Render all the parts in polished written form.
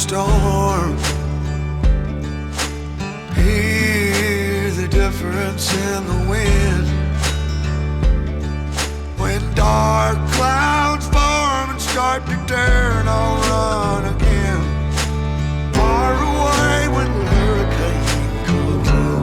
storm. Hear the difference in the wind when dark clouds form and start to turn. I'll run again, far away when the hurricane comes in.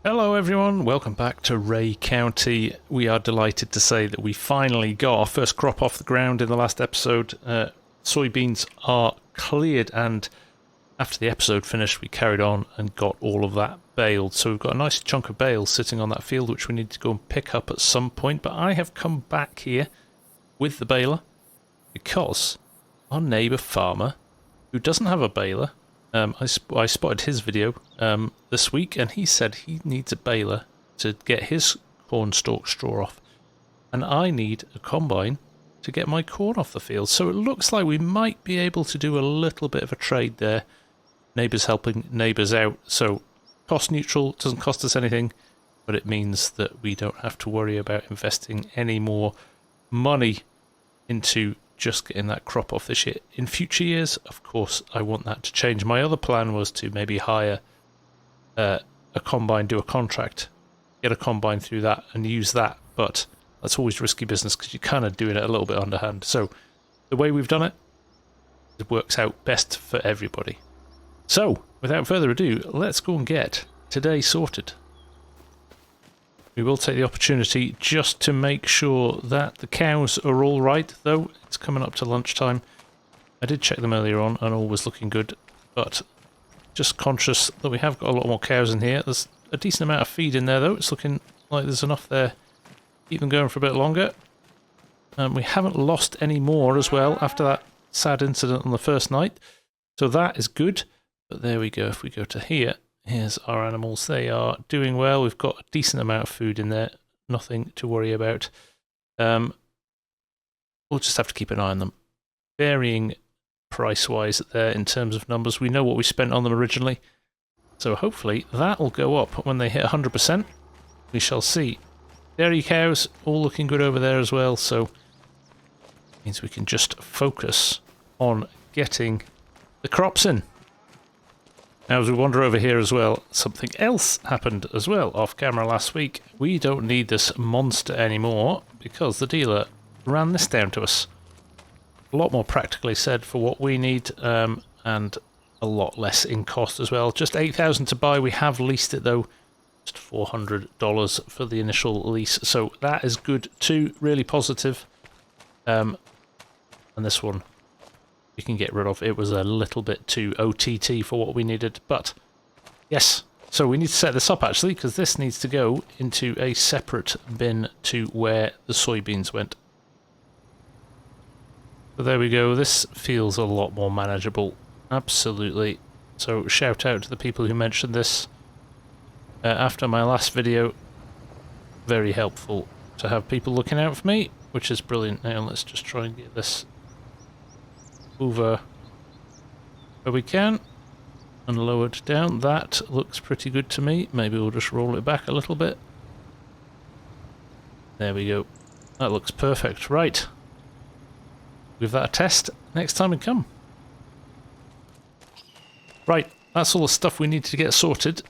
Hello everyone, welcome back to Ray County. We are delighted to say that we finally got our first crop off the ground in the last episode. Soybeans are cleared, and after the episode finished we carried on and got all of that baled. So we've got a nice chunk of bale sitting on that field which we need to go and pick up at some point. But I have come back here with the baler because our neighbour farmer, who doesn't have a baler, I spotted his video this week, and he said he needs a baler to get his corn stalk straw off, and I need a combine to get my corn off the field. So it looks like we might be able to do a little bit of a trade there, neighbours helping neighbours out. So cost neutral, doesn't cost us anything, but it means that we don't have to worry about investing any more money into just getting that crop off this year. In future years, of course, I want that to change. My other plan was to maybe hire a combine, do a contract, get a combine through that and use that, but that's always risky business because you're kind of doing it a little bit underhand. So the way we've done it, it works out best for everybody. So without further ado, let's go and get today sorted. We will take the opportunity just to make sure that the cows are all right, though. It's coming up to lunchtime. I did check them earlier on and all was looking good, but just conscious that we have got a lot more cows in here. There's a decent amount of feed in there, though. It's looking like there's enough there. Keep them going for a bit longer. We haven't lost any more as well after that sad incident on the first night, so that is good. But there we go. If we go to here, here's our animals. They are doing well. We've got a decent amount of food in there. Nothing to worry about. We'll just have to keep an eye on them. Varying price-wise there in terms of numbers. We know what we spent on them originally. So hopefully that will go up when they hit 100%. We shall see. Dairy cows all looking good over there as well. So it means we can just focus on getting the crops in. Now, as we wander over here as well, something else happened as well off camera last week. We don't need this monster anymore because the dealer ran this down to us. A lot more practically said for what we need, and a lot less in cost as well. Just $8,000 to buy. We have leased it though, just $400 for the initial lease. So that is good too, really positive. And this one we can get rid of. It was a little bit too OTT for what we needed, but yes. So we need to set this up actually, because this needs to go into a separate bin to where the soybeans went. So there we go. This feels a lot more manageable. Absolutely. So shout out to the people who mentioned this after my last video. Very helpful to have people looking out for me, which is brilliant. Now let's just try and get this over where we can and lowered down. That looks pretty good to me. Maybe we'll just roll it back a little bit. There we go. That looks perfect. Right. Give that a test next time we come. Right. That's all the stuff we need to get sorted.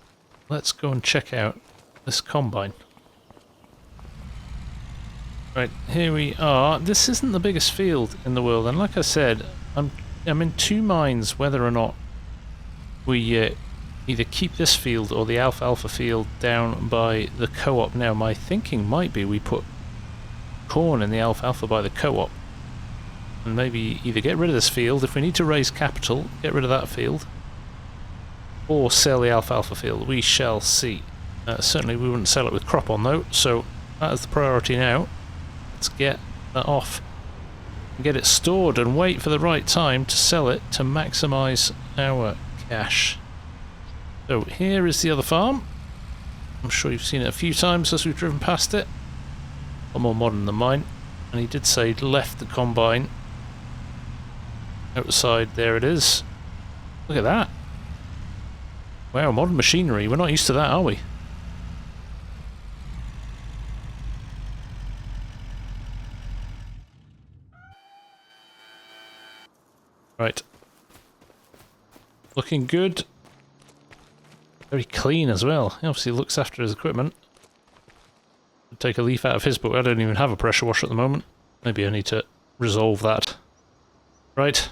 Let's go and check out this combine. Right, here we are. This isn't the biggest field in the world, and like I said, I'm in two minds whether or not we either keep this field or the alfalfa field down by the co-op. Now, my thinking might be we put corn in the alfalfa by the co-op, and maybe either get rid of this field if we need to raise capital, get rid of that field, or sell the alfalfa field. We shall see. Certainly we wouldn't sell it with crop on though, so that is the priority now. Let's get that off and get it stored and wait for the right time to sell it to maximize our cash. So here is the other farm. I'm sure you've seen it a few times as we've driven past it. A lot more modern than mine. And he did say he'd left the combine outside. There it is. Look at that. Wow, modern machinery. We're not used to that, are we? Right. Looking good. Very clean as well. He obviously looks after his equipment. Take a leaf out of his book. I don't even have a pressure washer at the moment. Maybe I need to resolve that. Right.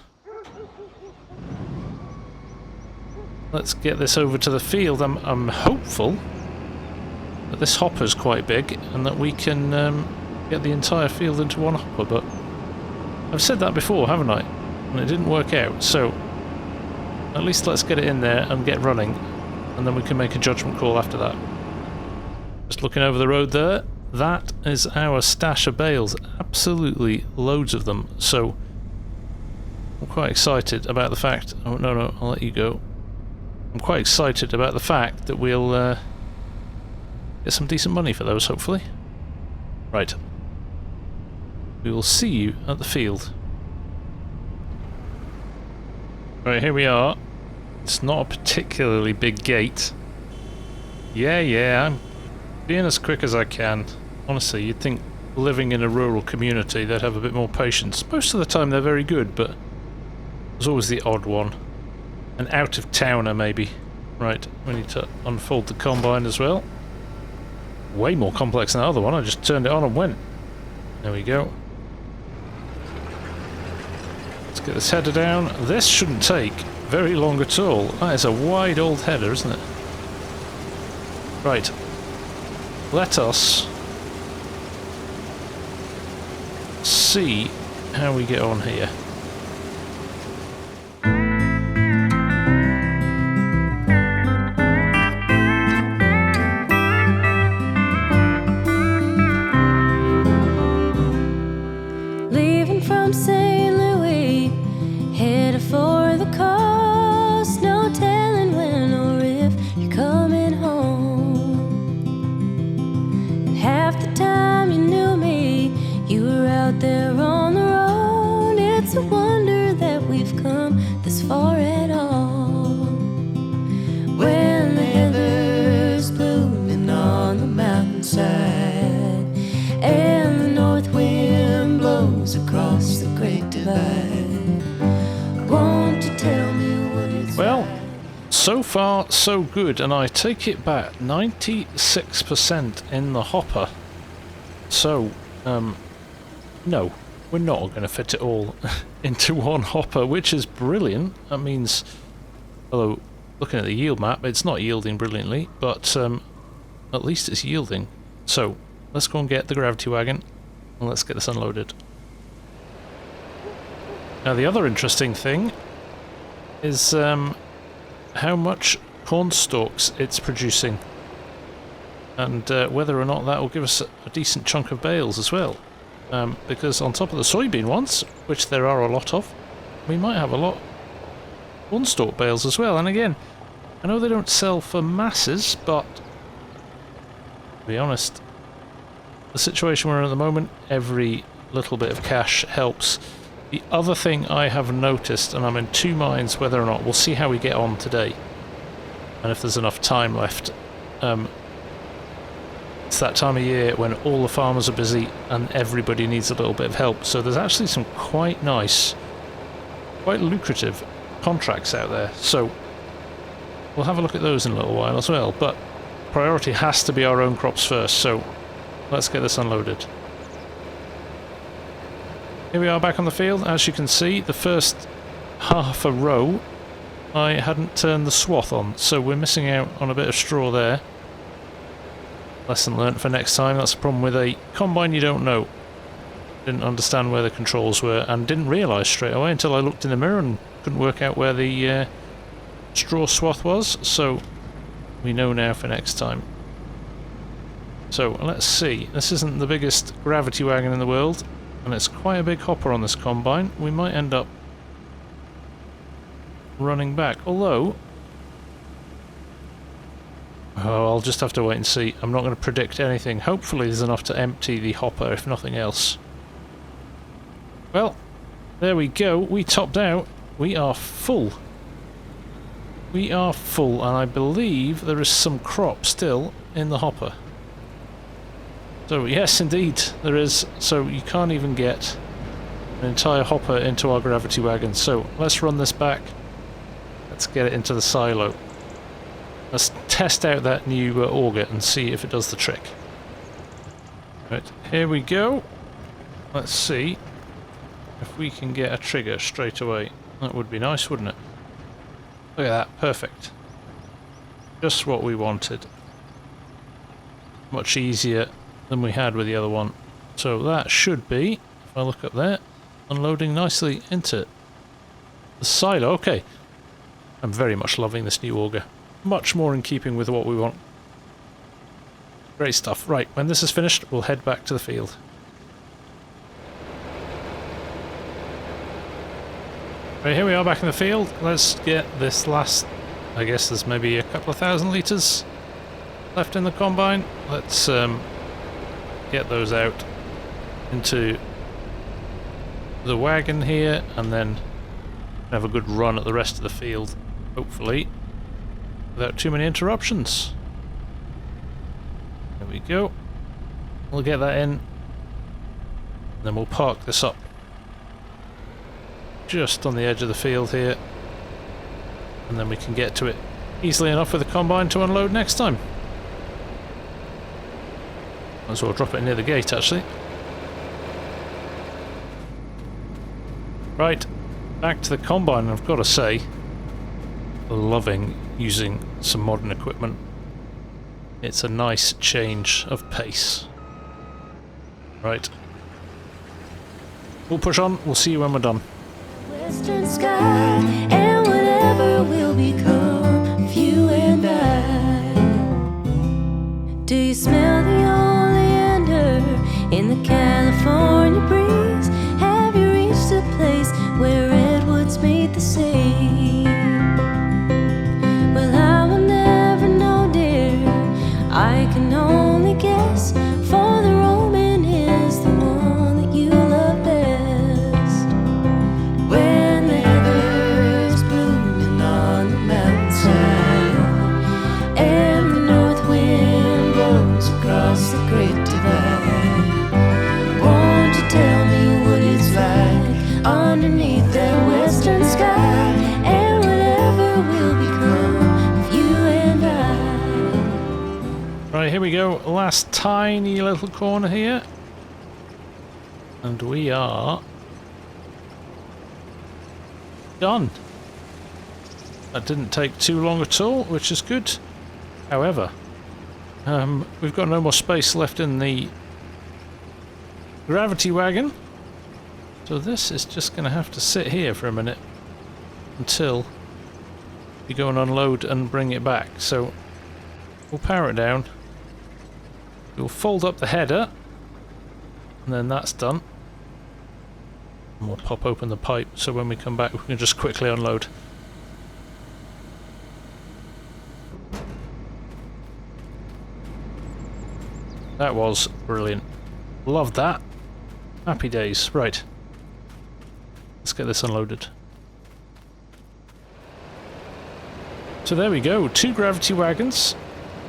Let's get this over to the field. I'm hopeful that this hopper's quite big and that we can get the entire field into one hopper, but I've said that before, haven't I? And it didn't work out, so at least let's get it in there and get running, and then we can make a judgment call after that. Just looking over the road there, that is our stash of bales. Absolutely loads of them, so I'm quite excited about the fact... Oh, no, I'll let you go. I'm quite excited about the fact that we'll get some decent money for those, hopefully. Right. We will see you at the field. Right, here we are. It's not a particularly big gate. Yeah, I'm being as quick as I can. Honestly, you'd think living in a rural community they'd have a bit more patience. Most of the time they're very good, but there's always the odd one. An out-of-towner, maybe. Right, we need to unfold the combine as well. Way more complex than the other one, I just turned it on and went. There we go. Let's get this header down. This shouldn't take very long at all. That is a wide old header, isn't it? Right. Let us see how we get on here. Leaving from St. Louis, headed for the coast. No telling when or if you're coming home. And half the time you knew me, you were out there on the road. It's a wonder that we've come this far at all. When the heather's blooming on the mountainside, and the north wind blows across the great divide, won't you tell me what it's Well, like? so far so good, and I take it back, 96% in the hopper. So, no, we're not going to fit it all into one hopper, which is brilliant. That means, although looking at the yield map, it's not yielding brilliantly, but at least it's yielding. So, let's go and get the gravity wagon, and let's get this unloaded. Now, the other interesting thing is how much corn stalks it's producing, and whether or not that will give us a decent chunk of bales as well. Because on top of the soybean ones, which there are a lot of, we might have a lot of corn stalk bales as well. And again, I know they don't sell for masses, but to be honest, the situation we're in at the moment, every little bit of cash helps. The other thing I have noticed, and I'm in two minds whether or not, we'll see how we get on today, and if there's enough time left. It's that time of year when all the farmers are busy and everybody needs a little bit of help, so there's actually some quite nice, quite lucrative contracts out there, so we'll have a look at those in a little while as well, but priority has to be our own crops first, so let's get this unloaded. Here we are back on the field. As you can see, the first half a row I hadn't turned the swath on, so we're missing out on a bit of straw there. Lesson learnt for next time. That's the problem with a combine you don't know. Didn't understand where the controls were and didn't realise straight away until I looked in the mirror and couldn't work out where the straw swath was, so we know now for next time. So let's see, this isn't the biggest gravity wagon in the world, and it's quite a big hopper on this combine. We might end up running back, although... Oh, I'll just have to wait and see. I'm not going to predict anything. Hopefully there's enough to empty the hopper, if nothing else. Well, there we go. We topped out. We are full. We are full, and I believe there is some crop still in the hopper. So, yes, indeed, there is. So you can't even get an entire hopper into our gravity wagon. So let's run this back. Let's get it into the silo. Let's test out that new auger and see if it does the trick. Right, here we go. Let's see if we can get a trigger straight away. That would be nice, wouldn't it? Look at that, perfect. Just what we wanted. Much easier than we had with the other one. So that should be, if I look up there, unloading nicely into the silo. Okay. I'm very much loving this new auger. Much more in keeping with what we want. Great stuff. Right, when this is finished, we'll head back to the field. Right, here we are back in the field. Let's get this last, I guess there's maybe a couple of 1,000 litres left in the combine. Let's get those out into the wagon here and then have a good run at the rest of the field, hopefully, without too many interruptions. There we go. We'll get that in, then we'll park this up just on the edge of the field here, and then we can get to it easily enough with the combine to unload next time. Might as well drop it near the gate, actually. Right, back to the combine. I've got to say, loving using some modern equipment. It's a nice change of pace. Right, we'll push on. We'll see you when we're done. Western sky and whatever will become of you and I. Do you smell the oleander in the California breeze? Have you reached a place where redwoods meet the sea? Well, I will never know, dear. I can only guess, for the Roman is the one that you love best. When the heather's blooming on the mountainside and the north wind blows across the great divide, won't you tell me what it's like underneath that western sky and whatever will become of you and I? Right, here we go. Last tiny little corner here. And we are done. That didn't take too long at all, which is good. However, we've got no more space left in the gravity wagon. So this is just going to have to sit here for a minute until we go and unload and bring it back. So we'll power it down. We'll fold up the header, and then that's done. And we'll pop open the pipe so when we come back we can just quickly unload. That was brilliant. Loved that. Happy days. Right. Let's get this unloaded. So there we go. 2 gravity wagons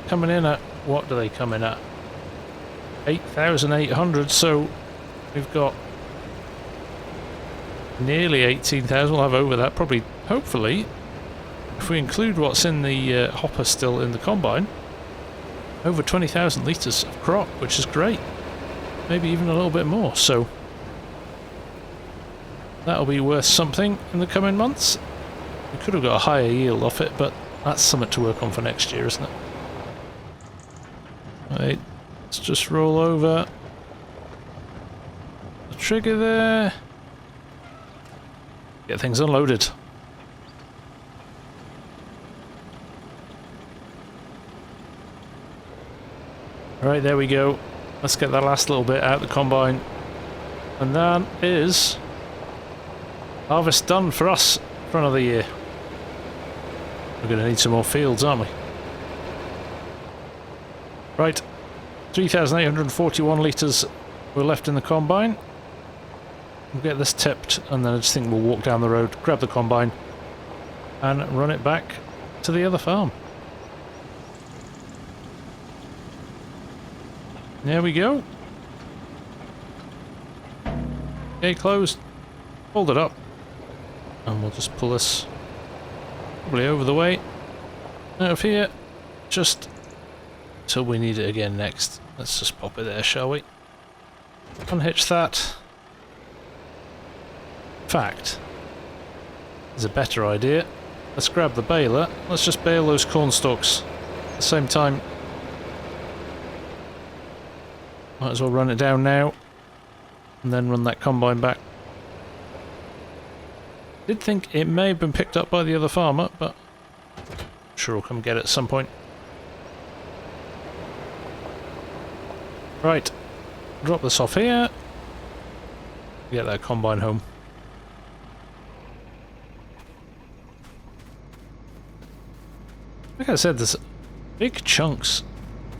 coming in at, what do they come in at? 8,800. So we've got nearly 18,000. We'll have over that, probably, hopefully, if we include what's in the hopper still in the combine, over 20,000 litres of crop, which is great. Maybe even a little bit more. So that'll be worth something in the coming months. We could have got a higher yield off it, but that's something to work on for next year, isn't it? Right, let's just roll over the trigger there. Get things unloaded. Right, there we go. Let's get that last little bit out the combine. And that is harvest done for us for another year. We're going to need some more fields, aren't we? Right, 3,841 litres were left in the combine. We'll get this tipped, and then I just think we'll walk down the road, grab the combine, and run it back to the other farm. There we go. Gate closed. Hold it up. And we'll just pull this probably over the way. Out of here. Just till we need it again next. Let's just pop it there, shall we? Unhitch that. In fact, there's a better idea. Let's grab the baler. Let's just bale those corn stalks. At the same time, might as well run it down now. And then run that combine back. Did think it may have been picked up by the other farmer, but I'm sure we'll come get it at some point. Right, drop this off here. Get that combine home. Like I said, there's big chunks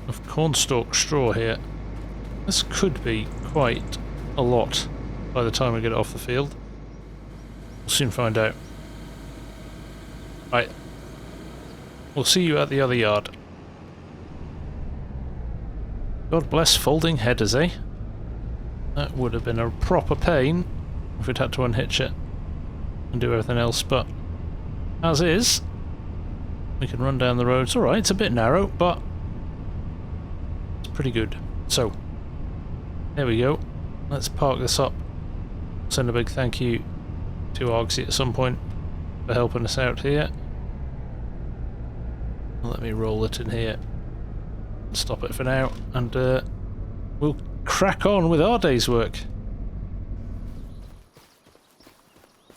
of cornstalk straw here. This could be quite a lot by the time we get it off the field. We'll soon find out. Right. We'll see you at the other yard. God bless folding headers, eh? That would have been a proper pain if we'd had to unhitch it and do everything else, but as is, we can run down the road. It's alright, it's a bit narrow, but it's pretty good. So, there we go. Let's park this up. Send a big thank you to Argsy at some point for helping us out here. Let me roll it in here. Stop it for now, and we'll crack on with our day's work.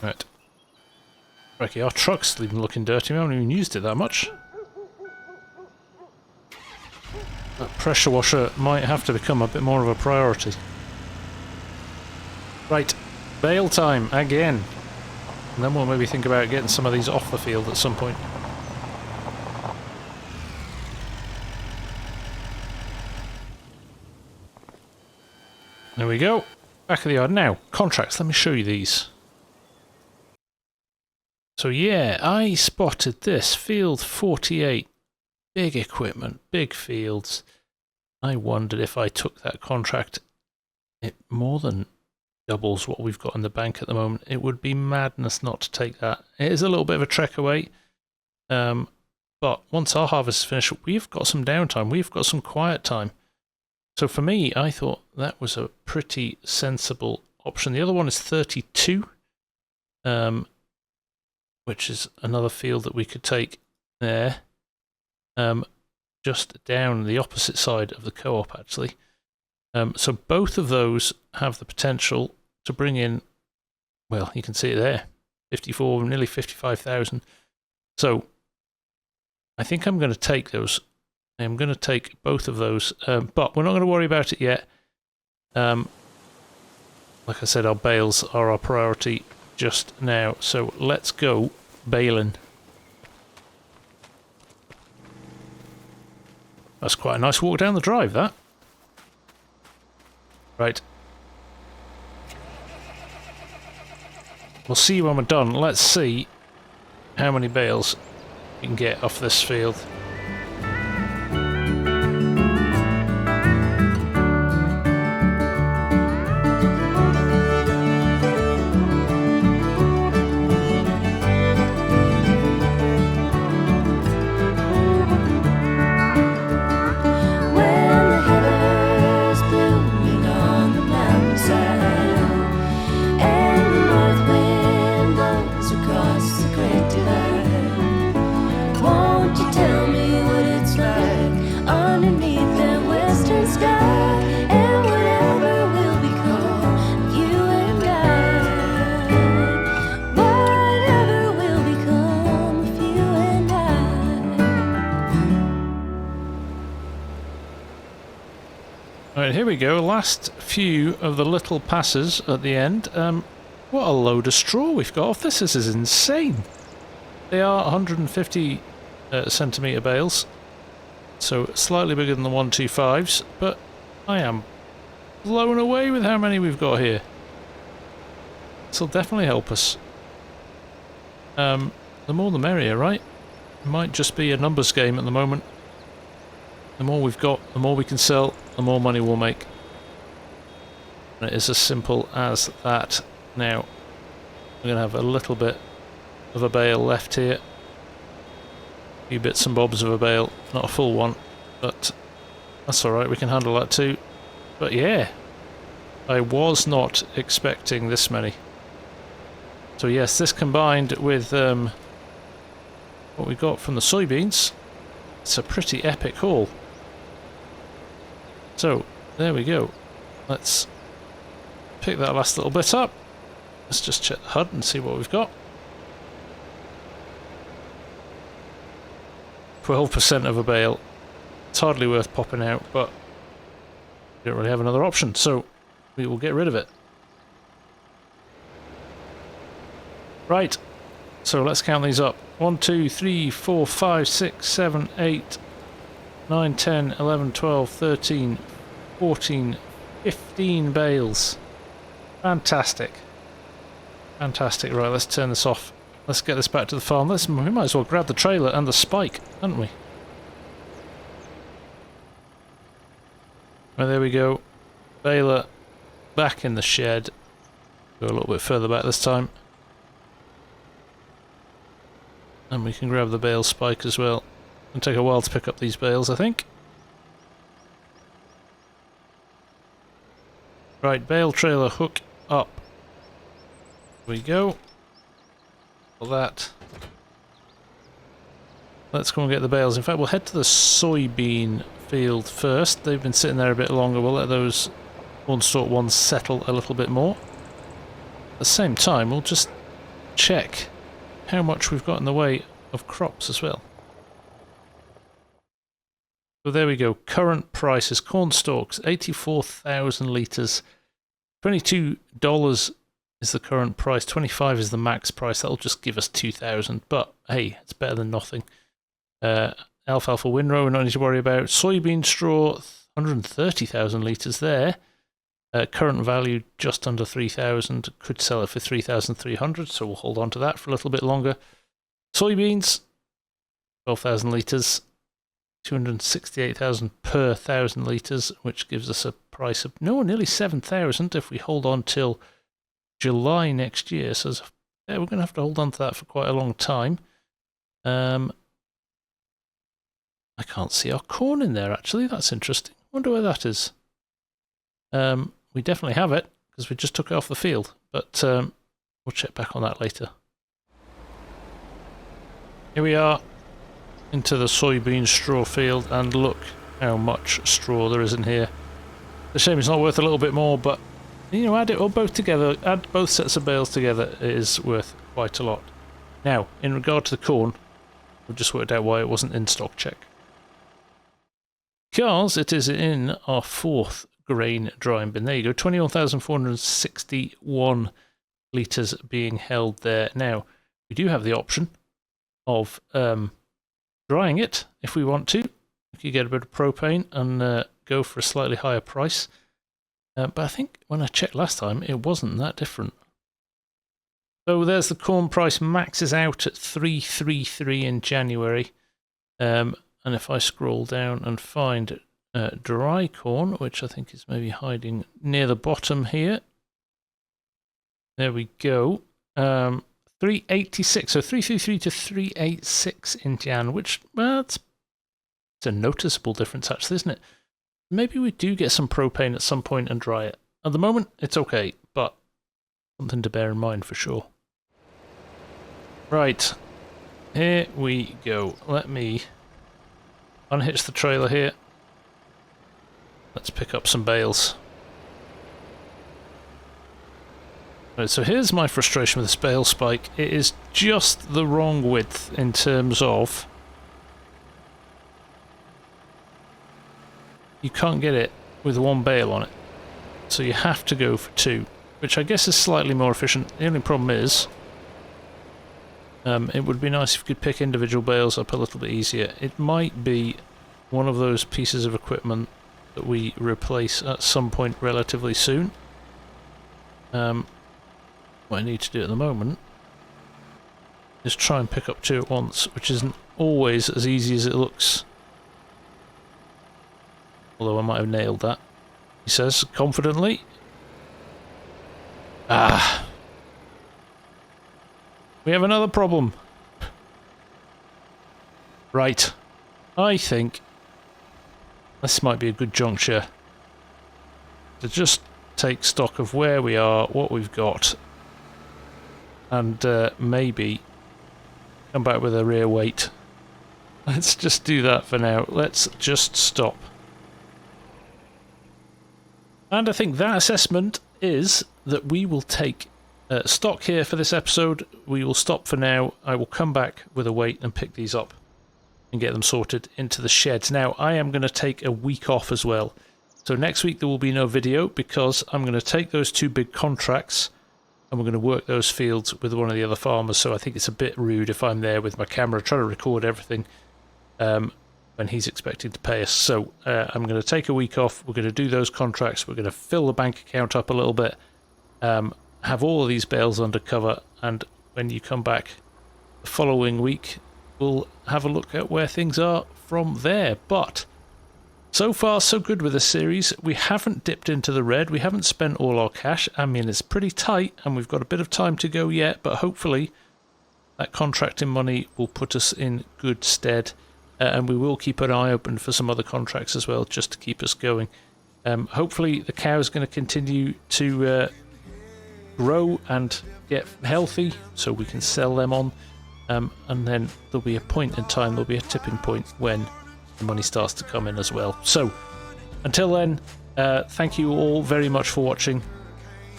Right. Ricky, our truck's even looking dirty. We haven't even used it that much. That pressure washer might have to become a bit more of a priority. Right, bale time again. And then we'll maybe think about getting some of these off the field at some point. There we go. Back of the yard. Now, contracts. Let me show you these. So yeah, I spotted this. Field 48. Big equipment, big fields. I wondered if I took that contract, it more than doubles what we've got in the bank at the moment. It would be madness not to take that. It is a little bit of a trek away. But once our harvest is finished, we've got some downtime. We've got some quiet time. So for me, I thought that was a pretty sensible option. The other one is 32, which is another field that we could take there. Just down the opposite side of the co-op, actually. So both of those have the potential to bring in, well, you can see it there, 54, nearly 55,000. So I think I'm going to take those. I'm going to take both of those, but we're not going to worry about it yet. Like I said, our bales are our priority just now. So let's go baling. That's quite a nice walk down the drive, that. Right. We'll see when we're done. Let's see how many bales we can get off this field. Right, here we go. Last few of the little passes at the end. What a load of straw we've got off this. This is insane. They are 150 centimetre bales, so slightly bigger than the 125s, but I am blown away with how many we've got here. This will definitely help us. The more the merrier, right? It might just be a numbers game at the moment. The more we've got, the more we can sell, the more money we'll make. And it is as simple as that. Now, We're going to have a little bit of a bale left here. A few bits and bobs of a bale, not a full one, but that's alright, we can handle that too. But yeah, I was not expecting this many. So yes, this combined with what we got from the soybeans, it's a pretty epic haul. So, there we go. Let's pick that last little bit up. Let's just check the HUD and see what we've got. 12% of a bale. It's hardly worth popping out, but we don't really have another option, so we will get rid of it. Right, so let's count these up. 1, 2, 3, 4, 5, 6, 7, 8, 9, 10, 11, 12, 13, 14, 15 bales. Fantastic. Fantastic. Right, let's turn this off. Let's get this back to the farm. We might as well grab the trailer and the spike, hadn't we? Right, there we go. Baler back in the shed. Go a little bit further back this time. And we can grab the bale spike as well. It'll take a while to pick up these bales, I think. Right, bale trailer hook up. Here we go. For that. Let's go and get the bales. In fact, we'll head to the soybean field first. They've been sitting there a bit longer. We'll let those cornstalk ones settle a little bit more. At the same time, we'll just check how much we've got in the way of crops as well. So there we go. Current prices. Corn stalks, 84,000 litres. $22 is the current price. 25 is the max price. That'll just give us 2,000. But hey, it's better than nothing. Alfalfa windrow, we don't need to worry about. Soybean straw, 130,000 litres there. Current value just under 3,000. Could sell it for 3,300, so we'll hold on to that for a little bit longer. Soybeans, 12,000 litres. 268,000 per 1,000 litres, which gives us a price of nearly 7,000 if we hold on till July next year. So yeah, we're going to have to hold on to that for quite a long time. I can't see our corn in there actually. That's interesting. Wonder where that is. We definitely have it because we just took it off the field, but we'll check back on that later. Here we are. Into the soybean straw field, and look how much straw there is in here. It's a shame it's not worth a little bit more, but you know, add it all both together, add both sets of bales together, it is worth quite a lot. Now, in regard to the corn, we've just worked out why it wasn't in stock check. Because it is in our fourth grain drying bin. There you go, 21,461 litres being held there. Now, we do have the option of drying it if we want to. We could get a bit of propane and go for a slightly higher price. But I think when I checked last time, it wasn't that different. So there's the corn price, maxes out at 333 in January. And if I scroll down and find dry corn, which I think is maybe hiding near the bottom here. There we go. 386, so 333 to 386 in Jan, which, well, it's a noticeable difference actually, isn't it? Maybe we do get some propane at some point and dry it. At the moment, it's okay, but something to bear in mind for sure. Right, here we go. Let me unhitch the trailer here. Let's pick up some bales. Right, so here's my frustration with this bale spike. It is just the wrong width in terms of you can't get it with one bale on it. So you have to go for two, which I guess is slightly more efficient. The only problem is it would be nice if you could pick individual bales up a little bit easier. It might be one of those pieces of equipment that we replace at some point relatively soon. What I need to do at the moment is try and pick up two at once, which isn't always as easy as it looks. Although I might have nailed that, he says confidently. Ah! We have another problem. Right. I think this might be a good juncture to just take stock of where we are, what we've got, and maybe come back with a rear weight. Let's just do that for now. Let's just stop. And I think that assessment is that we will take stock here for this episode. We will stop for now. I will come back with a weight and pick these up and get them sorted into the sheds. Now, I am going to take a week off as well. So next week there will be no video because I'm going to take those 2 big contracts and we're going to work those fields with one of the other farmers. So I think it's a bit rude if I'm there with my camera trying to record everything when he's expecting to pay us. So I'm going to take a week off. We're going to do those contracts. We're going to fill the bank account up a little bit. Have all of these bales under cover, and when you come back the following week we'll have a look at where things are from there. But so far so good with this series. We haven't dipped into the red, we haven't spent all our cash. I mean, it's pretty tight and we've got a bit of time to go yet, but hopefully that contracting money will put us in good stead, and we will keep an eye open for some other contracts as well just to keep us going. Hopefully the cow is going to continue to grow and get healthy so we can sell them on, and then there'll be a point in time, there'll be a tipping point when the money starts to come in as well. So until then, thank you all very much for watching,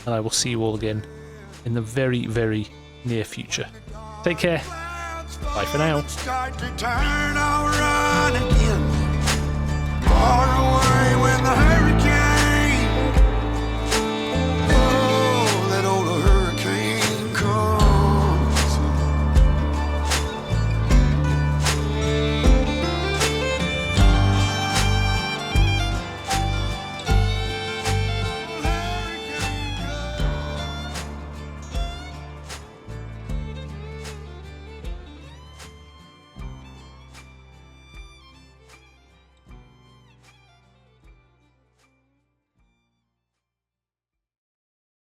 and I will see you all again in the very, very near future. Take care. Bye for now. Start to turn, I'll run again.